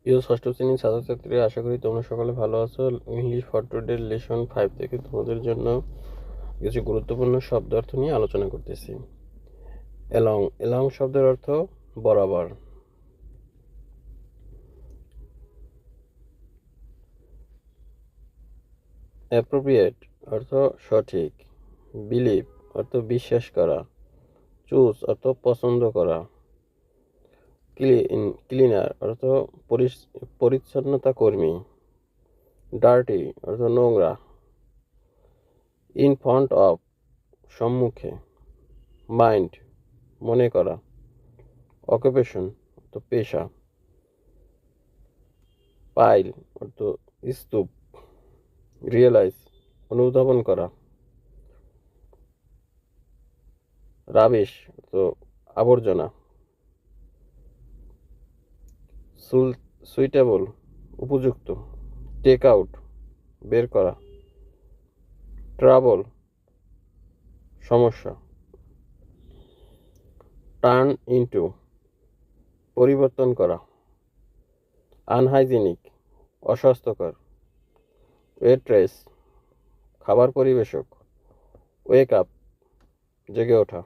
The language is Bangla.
প্রিয় ষষ্ঠ শ্রেণীর ছাত্রছাত্রীরা, আশা করি তোমরা সকলে ভালো আছো। ইংলিশ ফর টুডে লেসন 5 থেকে তোমাদের জন্য কিছু গুরুত্বপূর্ণ শব্দ অর্থ নিয়ে আলোচনা করতেছি। এলং এলং শব্দের অর্থ বরাবর। অ্যাপ্রোপ্রিয়েট অর্থ সঠিক। বিলিভ অর্থ বিশ্বাস করা। চুজ অর্থ পছন্দ করা। ক্লিনার অর্থ পরিচ্ছন্নতা কর্মী। ডার্টি অর্থ নোংরা। ইন ফ্রন্ট অফ সম্মুখে। মাইন্ড মনে করা। অকুপেশন অর্থ পেশা। পাইল অর্থ স্তূপ। রিয়েলাইজ অনুধাবন করা। রাবিশ অর্থ আবর্জনা। সুইটেবল উপযুক্ত। টেক আউট বের করা। ট্রাবল সমস্যা। টার্ন ইনটু পরিবর্তন করা। আনহাইজিনিক অস্বাস্থ্যকর। ওয়েট্রেস খাবার পরিবেশক। ওয়েক আপ জেগে ওঠা।